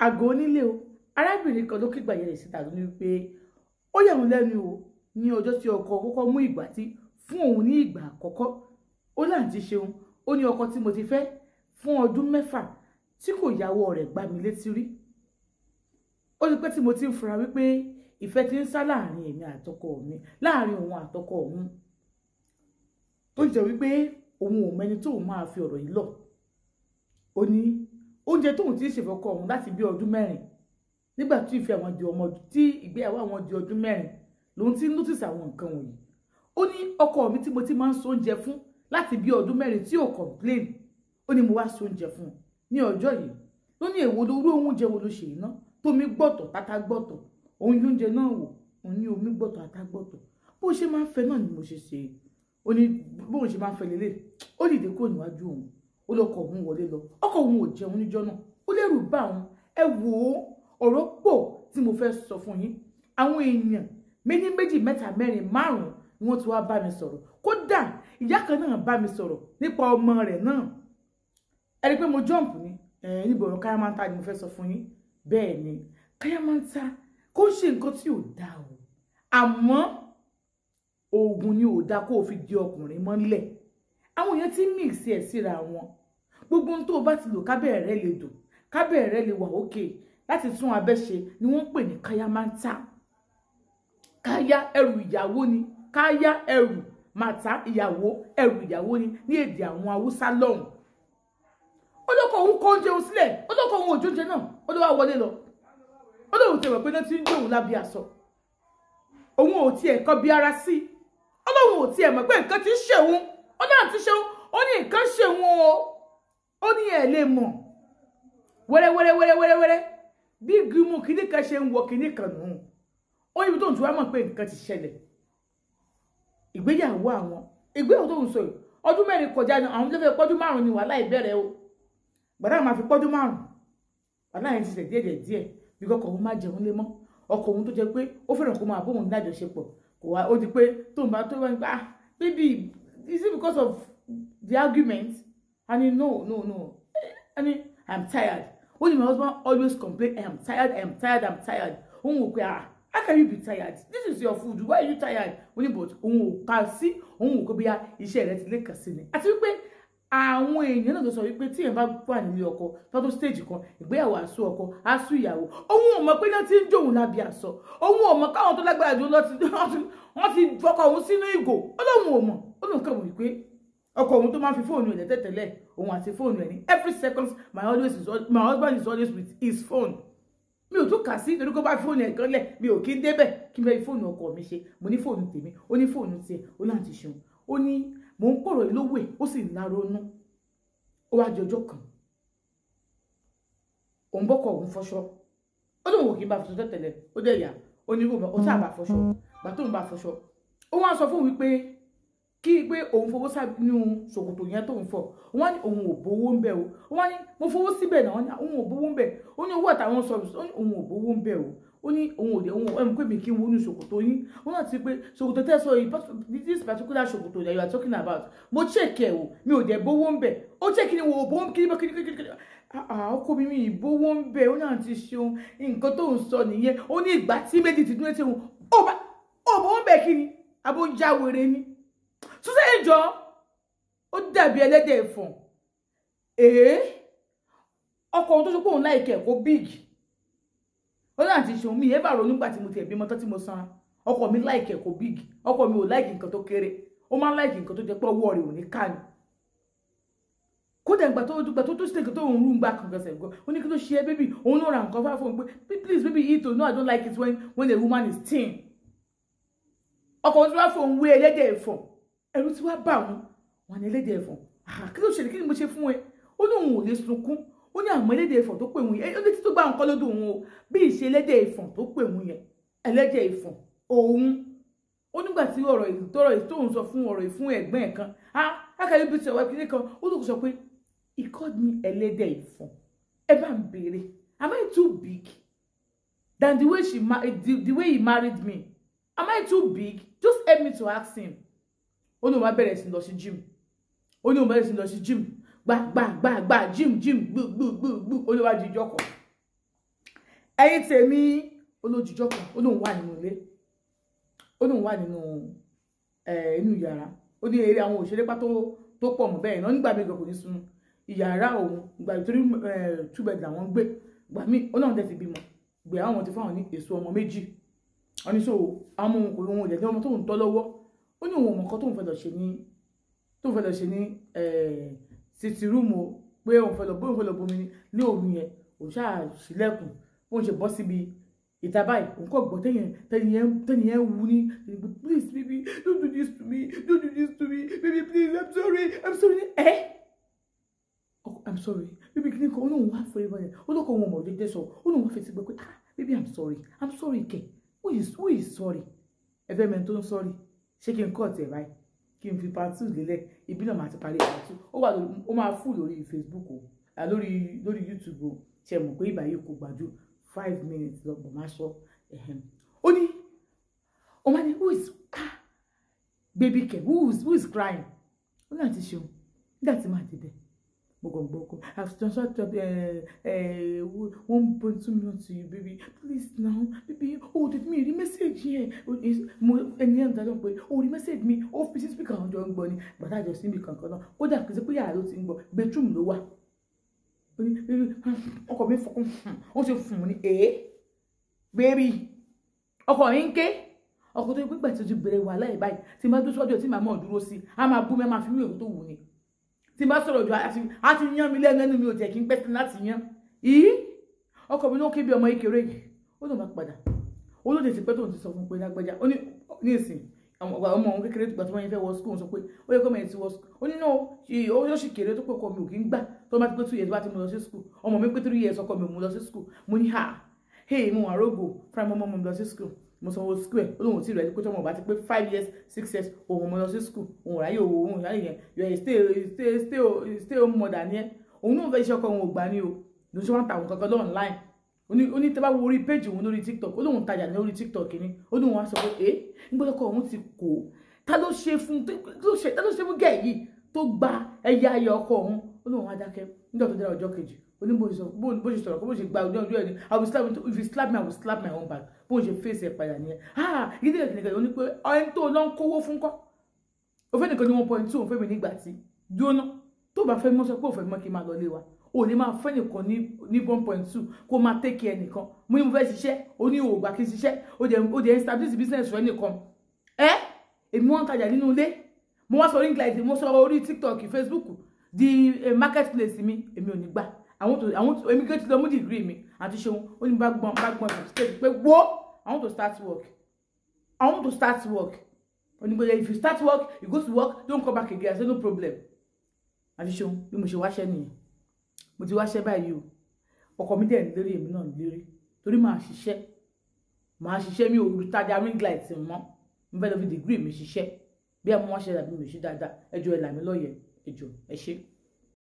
àgọ́ onílé o arábìnrin kan ló kígbà yẹn síta ló ní wípé ó yà wọ́n lẹ́nu o ní ọjọ́ tí ọkọ kọ́kọ́ mú ìgbà tí fún òun ní ìgbà àkọ́kọ́ ó láǹtí ṣeun ó ní ọkọ tí mo ti fẹ́ fún ọdún 6 tí kò yàwó rẹ̀ gbá mi létí rí ó ní pé tí mo ti ń fura wípé ìfẹ́ ti ń sá láàrin èmi àtọkọ mi láàrin òun àtọkọ òun tó jẹ́ wípé òun ò mẹ́ni tóun máa fi ọ̀rọ̀ yìí lọ ó ní oúnjẹ tóun ti ṣèfọkọ òun láti bí ọdún 4 nígbà tí ìfẹ́ àwọn di ọmọ tí ìgbéyàwó àwọn di ọdún 4 lòun ti ń notice àwọn nǹkan wọ̀nyí ó ní ọkọ mi tí mo ti máa ń so oúnjẹ fún láti bí ọdún 4 tí ò complain ó ní mo wá so oúnjẹ fún ní ọjọ́ yìí ló ní èwo lórú oúnjẹ wo ló ṣe iná tómi gbọ́tọ̀ tátá gbọ́tọ̀ òun oúnjẹ náà wò òun ní omi gbọ́tọ̀ ata gbọ́tọ̀ bó ṣe máa ń fẹ́ náà ni mo ṣe ṣe ó ní bóun ṣe máa ń fẹ́ lélẹ̀ ó dìde kúrò níwájú òun ó lọkọ òun wọlé lọ ọkọ òun ò jẹun níjọ́ náà ó lẹ́rù bá òun ẹ wò ó ọ̀rọ̀ pọ̀ tí mo fẹ́ sọ fún yín àwọn èèyàn méjì 3 4 5 ni wọ́n ti wá bá mi sọ̀rọ̀ kódà ìyá kan náà bá mi sọ̀rọ̀ nípa ọmọ rẹ̀ náà ẹ rí pé mo jump ni níbo ọ̀rọ̀ káyámántà ni mo fẹ́ sọ fún yín bẹ́ẹ̀ ni káyámántà kò ń ṣe nǹkan tí ò dáa o àmọ́ oògùn ni ò dáa kó o fi di ọkùnrin mọ́lẹ̀ àwọn èèyàn ti mix ẹ̀ síra wọn gbogbo ohun tó o bá ti lò kábẹ́ẹ̀ rẹ lè dùn kábẹ́ẹ̀ rẹ lè wà òkè láti tún abẹ́ ṣe ni wọ́n ń pè ní káyámántà káyá ẹrù ìyàwó ni káyá ẹrù màtá ìyàwó ẹrù ìyàwó ni ní èdè àwọn Haúsá lọ́hùn ó lọ́kọ òun kó oúnjẹ òun sílẹ̀ ó lọ́kọ òun òjò oúnjẹ náà ó ló wá wọlé lọ ó lóun tẹ̀wẹ̀ pé náà ti ń jó òun lábí aṣọ òun ò tiẹ̀ kọ́ bí ara sí ó lóun ò tiẹ̀ mọ̀ pé nǹkan ti ń ṣe òun ó náà ti ṣe òun ó ní nǹkan ṣe òun o ó ní ẹ̀ lè mọ̀ wẹ́rẹ́wẹ́rẹ́ bí gímù kìíní kan ṣe ń wọ kìíní kan nù ó níbi tó ń tún wá mọ̀ pé nǹkan ti ṣẹlẹ̀ ìgbéyàwó àwọn ìgbéyàwó tó ń sọ yìí ọdún 4 kọjá ní àwọn tó fẹ́ pọ́dún 5 ni wàhálà ìbẹ̀rẹ̀ o gbàdá máa fi pọ́dún 5 wàhálà yẹn ti ṣe díẹ̀ bí kọkọ òun má jẹun lé mọ́ ọkọ òun tó jẹ́ pé ó fẹ́ràn kó máa bóun lájọṣepọ̀ kò wá ó di pé tó ń bá tó wá nípa baby is it because of the argument and he no and I'm tired only my husband always complain I'm tired òun ò pé how can you be tired this is your food why are you tired only but òun ò kà sí òun ò kó bí iṣẹ́ rẹ̀ ti lè kà sí ni àti wípé àwọn èèyàn náà tó sọ wípé tí èèyàn bá wà nílé ọkọ tọ́tún stage kan ìgbéyàwó àsú ọkọ àsú ìyàwó òun ò mọ̀ pé náà ti ń jòun lábí àsọ òun ò mọ̀ káwọn tó lágbára jù wọ́n ti fọkọ òun sínú ìgò ọlọ́run ò mọ̀ ó lóun kàn wípé ọkọ òun tó máa fi fóònù ẹ̀ tẹ́tẹ́lẹ̀ òun àti fóònù ẹ̀ ní every second my husband is always with his phone mi ò tún kà sí torí kó bá fóònù ẹ̀ kan lẹ̀ mi ò kí ń débẹ̀ kí n bẹ́ẹ̀ fóònù ọkọ mi ṣe mo ní fóònù tèmi ó ní fóònù tiẹ̀ ó láǹtí ṣeun ó ní mò ń pọ̀rọ̀ ìlówó ẹ̀ ó sì ń láronú ó wá di ọjọ́ kan òun bọ́kọ̀ òun fọṣọ ó lóun ò kí n bá fọṣọ tẹ́tẹ̀lẹ̀ ó dẹ̀ yà ó ní rúbọ ó sábà fọṣọ gbà tóun bá fọṣọ ó wá sọ fún wípé kí pé òun fowó sínú ṣòkòtò yẹn tóun fọ wọ́n ní òun ò bówó ń bẹ̀ o wọ́n ní mo fowó síbẹ̀ náà wọ́n ní òun ò bówó ń bẹ̀ ó ní owó àtàwọn sọ̀rọ̀ ó ní òun ò bówó ń bẹ̀ o ó ní òun ò dé òun ẹ̀mú pé mi kí n wo ní ṣòkòtò yín wọ́n náà ti pé ṣòkòtò tẹ́ sọ yìí this particular ṣòkòtò that you are talking about mo check ẹ̀ o mi ò dẹ̀ bówó ń bẹ̀ ó check ni wo bówó kiri ọkọ mi ìbówó ń bẹ̀ ó náà ti ṣeun nǹkan tó ń sọ nìyẹn ó ní ìgbà tí méjì ti dúró ṣeun ó bówó ń bẹ̀ kiri abójáwèrè ni túnṣe ìjọ ó dàbí ẹlẹ́dẹ̀ ẹ̀fọ̀n ọkọ ohun tó ṣe pé òun láìkẹ́ kó bíìgì ó náà ti ṣeun mi ẹ bá ronú gbà tí mo ti ẹ̀bí mọ́tọ́ tí mo san ọkọ mi láìkẹ́ kó bíìgì ọkọ mi ò láìkì nǹkan tó kéré ó máa ń láìkì nǹkan tó jẹ́ pé ọwọ́ rẹ̀ ò ní ká ni kódà ìgbà tó ṣe nǹkan tó ń rú gbà kan gẹ̀ẹ́sẹ̀ gan ó ní kí ló ṣe é bébì òun ló ra nǹkan fáfọ́ òun pé please baby eat o no I don't like it when a woman is thin ọkọ ohun tí wàá fọ òun wé ẹlẹ́dẹ̀ ẹ̀fọ̀n ẹ̀rù tí wàá bà wọn ní ẹlẹ́dẹ̀ ẹ̀fọ̀n kí ló ṣẹlẹ̀ kí ni mo ṣe fún ẹ ó ní òun ò lè sunkún ó ní àwọn ẹlẹ́dẹ̀ ẹ̀fọ̀n tó pè wọ́n yẹn ó ní títí gbà nǹkan lọ́dọ̀ òun o bí ìṣe ẹlẹ́dẹ̀ ẹ̀fọ̀n tó pè wọ́n yẹn ẹlẹ́dẹ̀ ẹ̀fọ̀n òun ó nígbà tí ọ̀rọ̀ tóun sọ fún ọ̀rọ̀ ìfún ẹ̀gbọ́n ẹ̀ kan ákàlẹ́ bí ti ọ̀wá kiri kan ó lóun sọ pé he called me ẹlẹ́dẹ̀ ẹ̀fọ̀n ẹ bá ń béèrè am I too big than the way he married me am I too big just help me to ask him ó ní òun bá bẹ̀rẹ̀ sí lọ sí gym gbàgbà gym gbùgbùgbù ó ní wá di ìjọ kan ẹ̀yin tèmi olójijọ́ kan ó lóun wà nínú ilé ó lóun wà nínú inú yàrá ó ní eré àwọn òṣèré pátó tó pọ̀ mọ́ bẹ́ẹ̀ náà nígbà míì kò ní sùn ìyàrá òun ìgbà torí two bed làwọn gbé ìgbà míì ó náà dẹ̀ ti bímọ gbé àwọn ti fáwọn ní èso ọmọ méjì wọn ní so àwọn ohun òjẹ̀ tí ọmọ tóun tọ́ lọ́wọ́ ó ní òun ọmọkan tóun fẹ́ lọ ṣe ní sitting room o pé òun fẹ́ lọ bomi ní òru yẹn òun ṣáà ṣílẹ̀kùn bóun ṣe bọ́ síbi ìta báyìí òun kò gbọ́ tẹ́ni yẹn wú ní please baby don't do this to me baby please I'm sorry I'm sorry baby kí ni kan ó lóun wá fẹ́rẹ́ báyẹn ó lóun kọ́ wọn mọ̀ dédé sọ ó lóun wá fẹ́ ti gbọ́ pé baby I'm sorry kẹ̀ who is sorry ẹ̀fẹ́ mẹ́rin tó ń sorry ṣé kí n kọ́ ọ̀tẹ̀ báyìí kí n fi part 2 lélẹ̀ ibi náà máa ti parí part 2 ó máa fún lórí Facebook o lórí YouTube o ṣe mọ̀ pé ìgbà yìí kò gbàjú 5 minutes lọ́gbọ̀n máa sọ ó ní ó máa ní who is baby kẹ̀ who is crying ó náà ti ṣeun nígbà tí màá débẹ̀ gbogbo I've transferred 1.2 million to you baby please now baby did me the message here ẹni ẹ̀ ń dájọ́ pé the message mi fi sí speaker àwọn jọ ń gbọ́ ni bàtà àjọ sí mi kankan náà ó dà kí sí pé yàrá ló ti ń gbọ́ bedroom ló wà ọkọ mi fọkún ó ṣe fún mi ní baby ọkọ mi ń ké ọkọ tó gbígbà tí ó ti bẹ̀rẹ̀ wà láì báyìí tí máa dúró síwájú tí màá mọ̀ dúró sí a máa bú mi máa fi mí èrò tó wù ni tí bá sọ̀rọ̀ jù àti yán mi lẹ́nu mi ò jẹ́ kí n pẹ́ sí láti yán ọkọ mi ló ké bí ọmọ ìkéré yìí ó lọ máa padà olóde ti pẹ́ tóun ti sọ fún pé lágbájá ó ní ìsìn ọmọ òun kékeré tó gbà tó wọ́n yẹn fẹ́ wọ skul sọ pé ó yẹ kó mẹ́rin ti wọ skul ó ní náà ó sì kéré tó pé ọkọ mi ò kí ń gbà tó bá ti pé 2 years bá ti mú lọ sí skul ọmọ mi pé 3 years ọkọ mi ò mú lọ sí skul mo ní mo wà rógò fún ọmọ mi lọ sí skul mo sanwó skul ẹ̀ ó lóun ti rẹ̀ pé tọmọ bá ti pé 5 years 6 years òun mọ lọ sí skul òun ráyè òun ráyè yẹn yọ stay home mother ni ẹ òun náà fẹ́ iṣẹ́ ọkọ òun ò gbà ní o ló ṣe wọ́n ta àwọn kankan online ó ní tẹ́ bá wo orí péjì òun lórí TikTok ó lóun tajà lórí TikTok ni ó lóun wá sọ pé nígbàdàn kọ òun ti kó ta ló ṣe fún gẹ̀ yìí tó gba ẹ̀yà ayọ̀ ọkọ òun ó lóun wá dákẹ́ nígbà tó dára ọjọ́ kejì ó ní bó ṣe sọ̀rọ̀ bó ṣe gba ọjọ́ ẹ̀ ni if you slap me I will slap my own back bó ṣe fèsì ẹ̀ padà nìyẹn ìdílé kìnìkan ó ní pé ẹni tó lọ ń kówó fún kọ́ ó fẹ́ nìkan ní 1.2 òun fẹ́ mi nígbà tí jóná tó bá fẹ́ mọ́ sọ pé òun fẹ́ mọ́ kí n máa lọ lé wa ò ní máa fẹ́ nìkan ní 1.2 kó máa take care nìkan mo ní mo fẹ́ ṣiṣẹ́ ó ní òògbà kí n ṣiṣẹ́ ó dẹ̀ establish business rẹ nìkan èmi wọ́n ń tajà nínú ilé mo wá sọ English mo sọ orí TikTok Facebook di marketplace mi èmi ò ní gbà àwọn èmi gé ti lọ mú degree mi àti ṣeun ó ní bá gbọ́n certificate pé wo I want to start work onígbèlè if you start work you go to work don't come back again I say no problem àti ṣeun bí mo ṣe wáṣẹ́ nìyẹn mo ti wáṣẹ́ báyìí o ọkọ mi dẹ̀ ń lérí èmi náà ń lérí torí máa ṣiṣẹ́ mi ò tajà ring light mọ́ mo fẹ́ lọ fi degree mi ṣiṣẹ́ bí àwọn wọ́n ṣe dàbí mi ṣe dáadáa ẹjọ́ ẹ̀ là mí lọ́yẹ̀ ẹjọ́ ẹ ṣé.